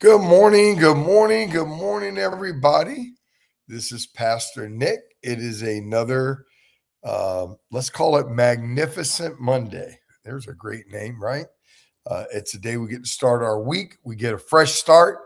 Good morning, good morning, good morning, everybody. This is Pastor Nick. It is another, let's call it Magnificent Monday. There's a great name, right? It's a day we get to start our week. We get a fresh start.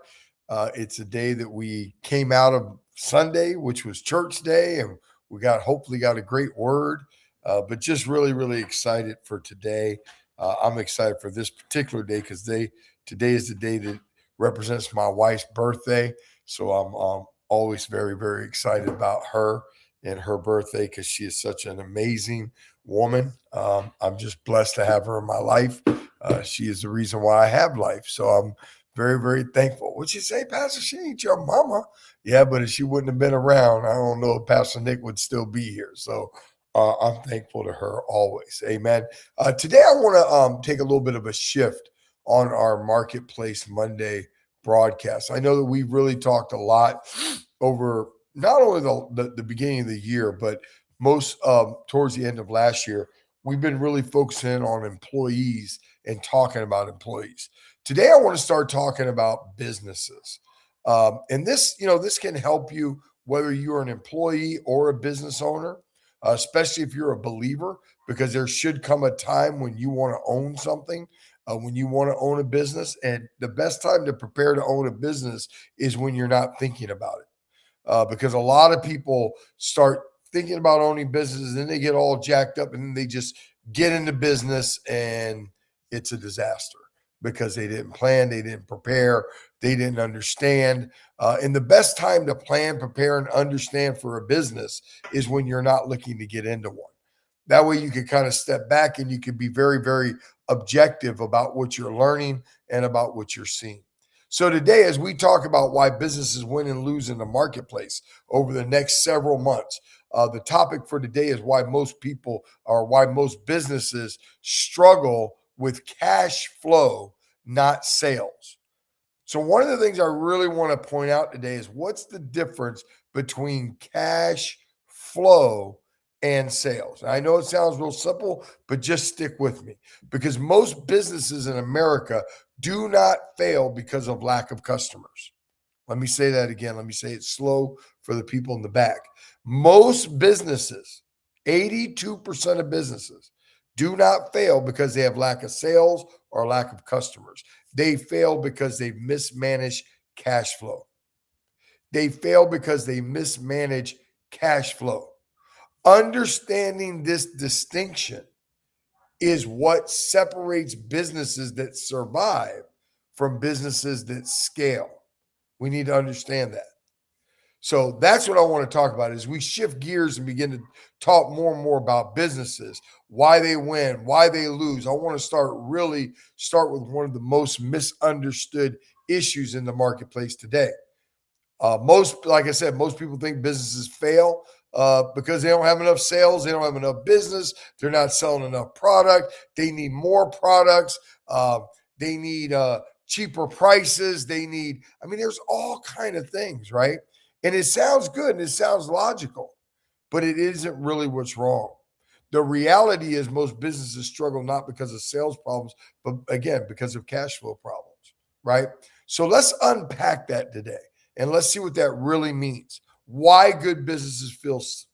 It's a day that we came out of Sunday, which was church day, and we hopefully got a great word. But just really, really excited for today. I'm excited for this particular day because today is the day that represents my wife's birthday. So I'm always very, very excited about her and her birthday because she is such an amazing woman. I'm just blessed to have her in my life. She is the reason why I have life. So I'm very, very thankful. Would you say, Pastor, she ain't your mama? Yeah, but if she wouldn't have been around, I don't know if Pastor Nick would still be here. So I'm thankful to her always. Amen. Today, I want to take a little bit of a shift on our Marketplace Monday broadcast. I know that we've really talked a lot over not only the beginning of the year, but most towards the end of last year. We've been really focusing on employees and talking about employees. Today, I want to start talking about businesses. And this can help you whether you're an employee or a business owner, especially if you're a believer, because there should come a time when you want to own something, when you want to own a business. And the best time to prepare to own a business is when you're not thinking about it. Because a lot of people start thinking about owning businesses, and then they get all jacked up, and then they just get into business, and it's a disaster because they didn't plan, they didn't prepare, they didn't understand. And the best time to plan, prepare, and understand for a business is when you're not looking to get into one. That way you can kind of step back and you can be very, very objective about what you're learning and about what you're seeing. So today, as we talk about why businesses win and lose in the marketplace over the next several months, the topic for today is why most businesses struggle with cash flow, not sales. So one of the things I really want to point out today is what's the difference between cash flow and sales. And I know it sounds real simple, but just stick with me because most businesses in America do not fail because of lack of customers. Let me say that again. Let me say it slow for the people in the back. Most businesses, 82% of businesses, do not fail because they have lack of sales or lack of customers. They fail because they mismanage cash flow. They fail because they mismanage cash flow. Understanding this distinction is what separates businesses that survive from businesses that scale. We need to understand that. So that's what I want to talk about is we shift gears and begin to talk more and more about businesses, why they win, why they lose. I want to start with one of the most misunderstood issues in the marketplace today. Like I said, most people think businesses fail because they don't have enough sales, they don't have enough business, they're not selling enough product, they need more products, they need cheaper prices, there's all kind of things, right? And it sounds good and it sounds logical, but it isn't really what's wrong. The reality is most businesses struggle not because of sales problems, but again, because of cash flow problems, right? So let's unpack that today. And let's see what that really means. Why good businesses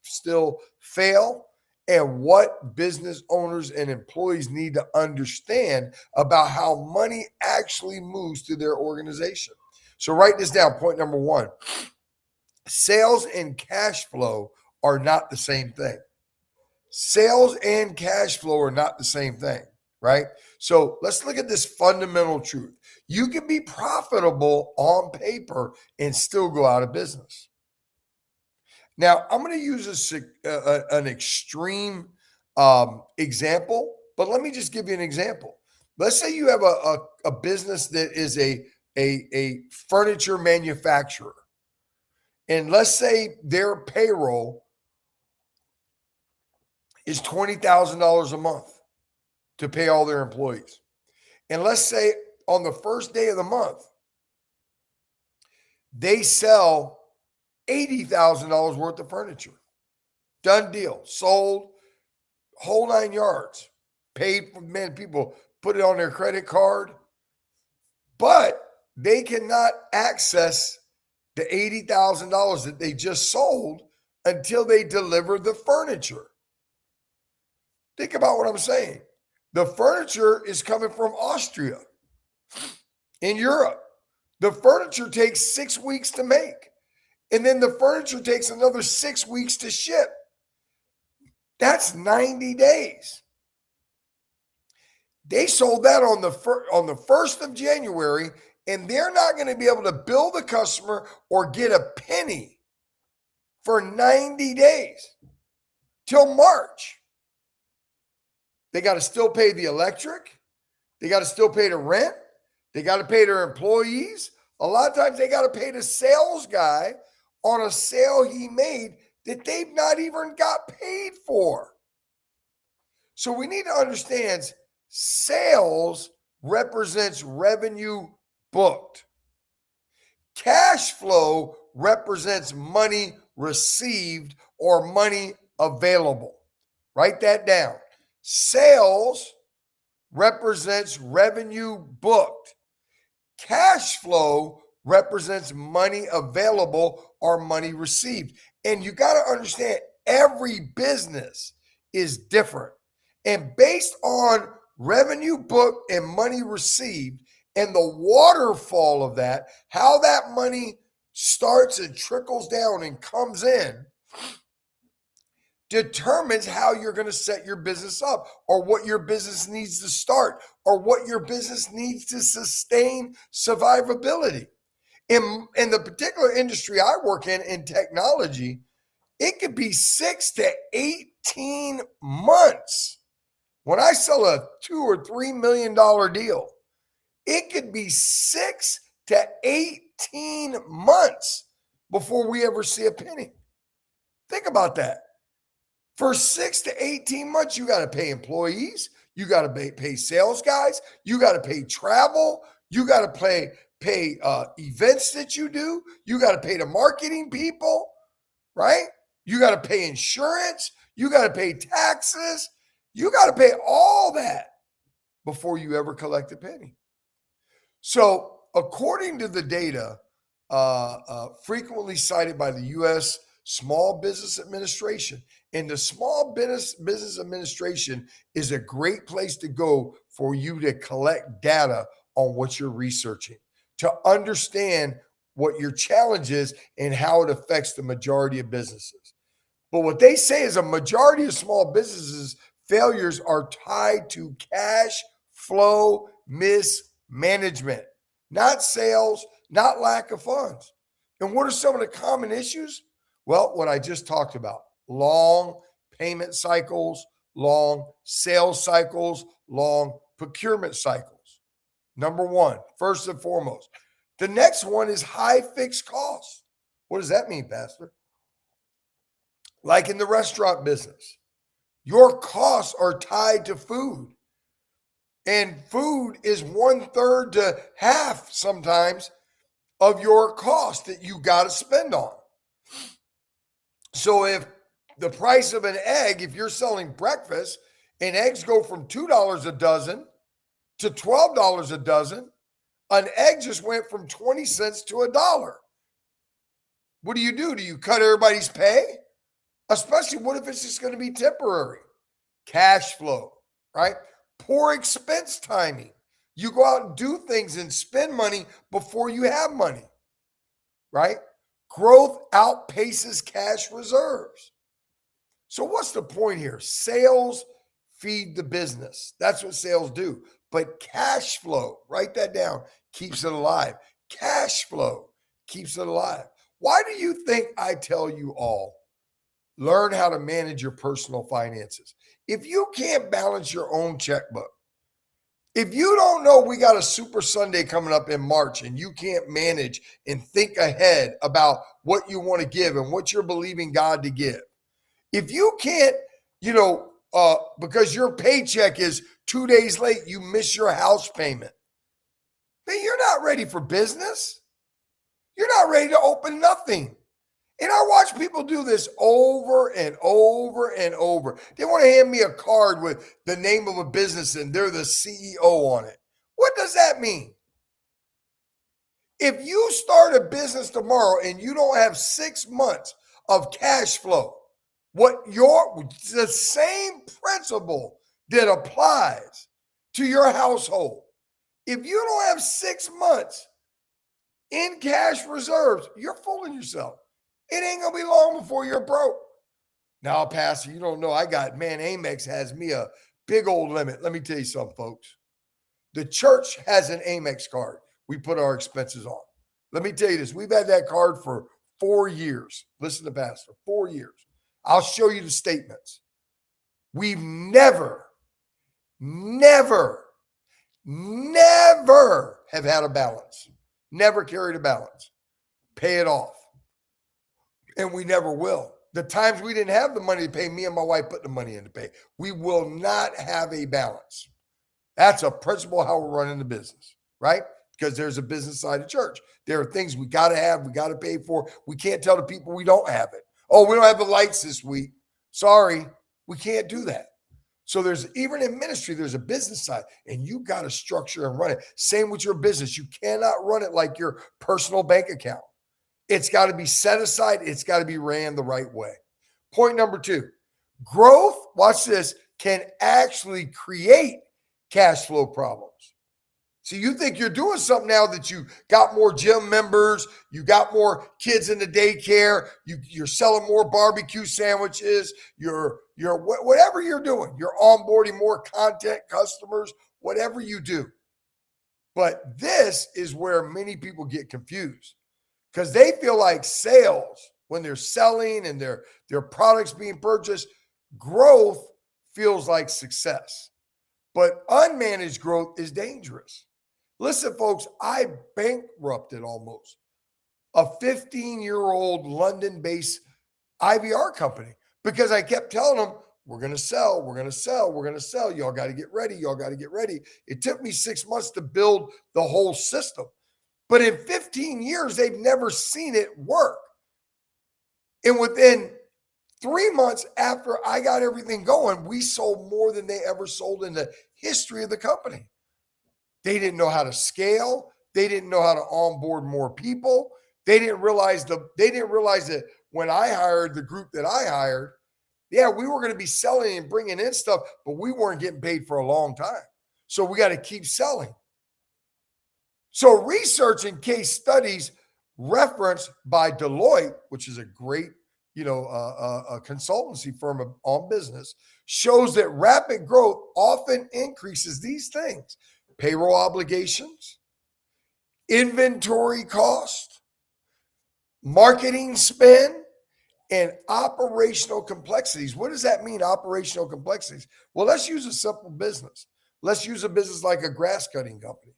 still fail, and what business owners and employees need to understand about how money actually moves through their organization. So write this down. Point number one: sales and cash flow are not the same thing. Sales and cash flow are not the same thing, right? So let's look at this fundamental truth. You can be profitable on paper and still go out of business. Now, I'm going to use an extreme example, but let me just give you an example. Let's say you have a business that is a furniture manufacturer, and let's say their payroll is $20,000 a month to pay all their employees. And let's say on the first day of the month, they sell $80,000 worth of furniture. Done deal. Sold, whole 9 yards. Paid for, man, people put it on their credit card. But they cannot access the $80,000 that they just sold until they deliver the furniture. Think about what I'm saying. The furniture is coming from Austria in Europe. The furniture takes 6 weeks to make, and then the furniture takes another 6 weeks to ship. That's 90 days. They sold that on the 1st of January, and they're not going to be able to bill the customer or get a penny for 90 days till March. They got to still pay the electric. They got to still pay the rent. They got to pay their employees. A lot of times they got to pay the sales guy on a sale he made that they've not even got paid for. So we need to understand sales represents revenue booked. Cash flow represents money received or money available. Write that down. Sales represents revenue booked. Cash flow represents money available or money received. And you got to understand, every business is different. And based on revenue booked and money received and the waterfall of that, how that money starts and trickles down and comes in, determines how you're going to set your business up, or what your business needs to start, or what your business needs to sustain survivability. In the particular industry I work in technology, it could be 6 to 18 months. When I sell a $2 or $3 million deal, it could be 6 to 18 months before we ever see a penny. Think about that. For 6 to 18 months, you got to pay employees. You got to pay sales guys. You got to pay travel. You got to pay events that you do. You got to pay the marketing people, right? You got to pay insurance. You got to pay taxes. You got to pay all that before you ever collect a penny. So according to the data frequently cited by the U.S. Small Business Administration, and the Small Business Administration is a great place to go for you to collect data on what you're researching, to understand what your challenge is and how it affects the majority of businesses. But what they say is a majority of small businesses' failures are tied to cash flow mismanagement, not sales, not lack of funds. And what are some of the common issues? Well, what I just talked about: long payment cycles, long sales cycles, long procurement cycles. Number one, first and foremost. The next one is high fixed costs. What does that mean, Pastor? Like in the restaurant business, your costs are tied to food. And food is 1/3 to half sometimes of your cost that you got to spend on. So if the price of an egg, if you're selling breakfast and eggs go from $2 a dozen to $12 a dozen, an egg just went from 20 cents to $1. What do? Do you cut everybody's pay? Especially, what if it's just going to be temporary? Cash flow, right? Poor expense timing. You go out and do things and spend money before you have money, right? Growth outpaces cash reserves. So what's the point here? Sales feed the business. That's what sales do. But cash flow, write that down, keeps it alive. Cash flow keeps it alive. Why do you think I tell you all, learn how to manage your personal finances? If you can't balance your own checkbook, if you don't know we got a Super Sunday coming up in March and you can't manage and think ahead about what you want to give and what you're believing God to give, if you can't, because your paycheck is 2 days late, you miss your house payment, then you're not ready for business. You're not ready to open nothing. And I watch people do this over and over and over. They want to hand me a card with the name of a business and they're the CEO on it. What does that mean? If you start a business tomorrow and you don't have 6 months of cash flow, the same principle that applies to your household. If you don't have 6 months in cash reserves, you're fooling yourself. It ain't gonna be long before you're broke. Now, Pastor, you don't know. Amex has me a big old limit. Let me tell you something, folks. The church has an Amex card we put our expenses on. Let me tell you this. We've had that card for 4 years. Listen to Pastor, 4 years. I'll show you the statements. We've never have had a balance. Never carried a balance. Pay it off. And we never will. The times we didn't have the money to pay, me and my wife put the money in to pay. We will not have a balance. That's a principle how we're running the business, right? Because there's a business side of church. There are things we got to have, we got to pay for. We can't tell the people we don't have it. Oh, we don't have the lights this week. Sorry, we can't do that. So there's, even in ministry, there's a business side, and you got to structure and run it. Same with your business. You cannot run it like your personal bank account. It's got to be set aside. It's got to be ran the right way. Point number 2, growth, watch this, can actually create cash flow problems. So you think you're doing something now that you got more gym members, you got more kids in the daycare, you're selling more barbecue sandwiches, you're whatever you're doing, you're onboarding more content customers, whatever you do. But this is where many people get confused because they feel like sales, when they're selling and their products being purchased, growth feels like success. But unmanaged growth is dangerous. Listen, folks, I bankrupted almost a 15-year-old London-based IVR company because I kept telling them, we're going to sell, we're going to sell, we're going to sell. Y'all got to get ready. Y'all got to get ready. It took me 6 months to build the whole system. But in 15 years, they've never seen it work. And within 3 months after I got everything going, we sold more than they ever sold in the history of the company. They didn't know how to scale. They didn't know how to onboard more people. They didn't realize that when I hired the group that I hired, yeah, we were going to be selling and bringing in stuff, but we weren't getting paid for a long time. So we got to keep selling. So research and case studies referenced by Deloitte, which is a great, a consultancy firm on business, shows that rapid growth often increases these things: payroll obligations, inventory cost, marketing spend, and operational complexities. What does that mean, operational complexities? Well, let's use a simple business. Let's use a business like a grass cutting company.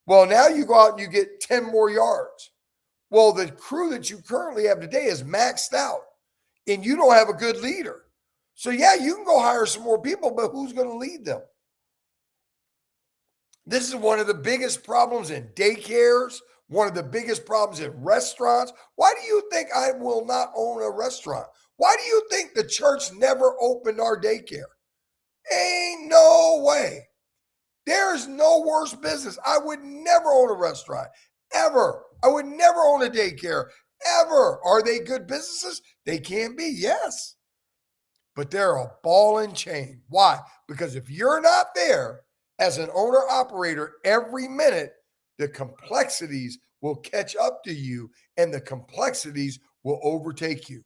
Well, now you go out and you get 10 more yards. Well, the crew that you currently have today is maxed out and you don't have a good leader. So yeah, you can go hire some more people, but who's going to lead them? This is one of the biggest problems in daycares, one of the biggest problems in restaurants. Why do you think I will not own a restaurant? Why do you think the church never opened our daycare? Ain't no way. There's no worse business. I would never own a restaurant, ever. I would never own a daycare, ever. Are they good businesses? They can be, yes. But they're a ball and chain. Why? Because if you're not there as an owner-operator every minute, the complexities will catch up to you and the complexities will overtake you.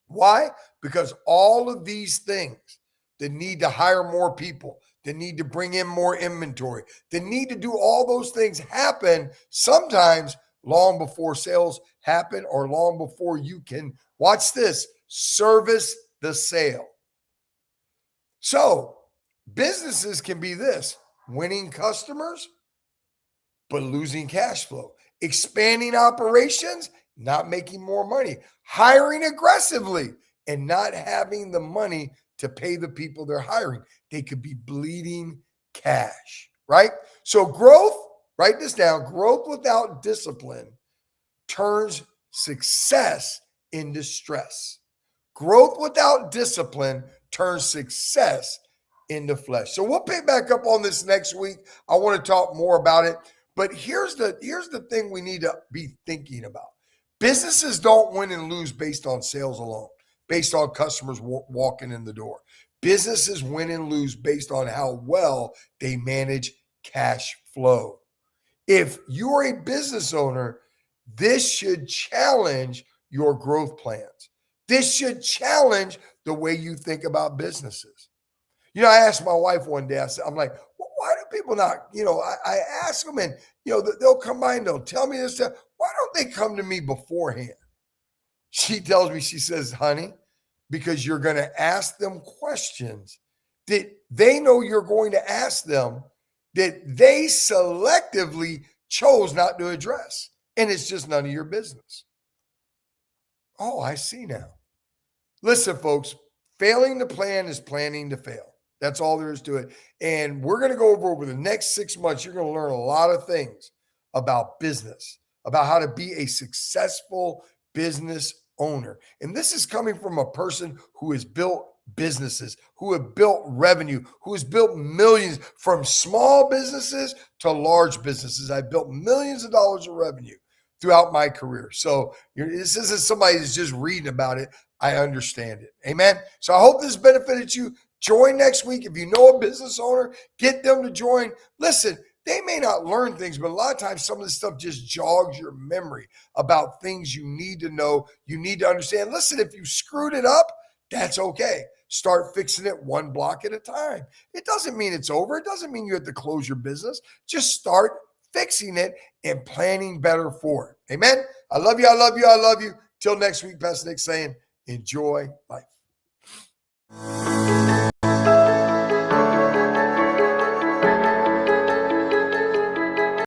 Why? Because all of these things, the need to hire more people, the need to bring in more inventory, the need to do all those things happen sometimes long before sales happen or long before you can, watch this, service the sale. So businesses can be this: winning customers, but losing cash flow, expanding operations, not making more money, hiring aggressively, and not having the money to pay the people they're hiring. They could be bleeding cash, right? So growth, write this down, growth without discipline turns success into stress. Growth without discipline turns success into flesh. So we'll pick back up on this next week. I want to talk more about it. But here's the thing we need to be thinking about. Businesses don't win and lose based on sales alone, based on customers walking in the door. Businesses win and lose based on how well they manage cash flow. If you're a business owner, this should challenge your growth plans. This should challenge the way you think about businesses. I asked my wife one day, I'm like, well, why do people not, I ask them and, they'll come by and they'll tell me this stuff. Why don't they come to me beforehand? She tells me, she says, honey, because you're going to ask them questions that they know you're going to ask them that they selectively chose not to address. And it's just none of your business. Oh, I see now. Listen, folks, failing to plan is planning to fail. That's all there is to it. And we're going to go over the next 6 months. You're going to learn a lot of things about business, about how to be a successful business owner. And this is coming from a person who has built businesses, who have built revenue, who has built millions from small businesses to large businesses. I've built millions of dollars of revenue throughout my career. So this isn't somebody that's just reading about it. I understand it. Amen. So I hope this benefited you. Join next week. If you know a business owner, get them to join. Listen, they may not learn things, but a lot of times some of this stuff just jogs your memory about things you need to know, you need to understand. Listen, if you screwed it up, that's okay. Start fixing it one block at a time. It doesn't mean it's over. It doesn't mean you have to close your business. Just start fixing it and planning better for it. Amen. I love you. I love you. I love you. Till next week, Pastor Nick saying, enjoy life.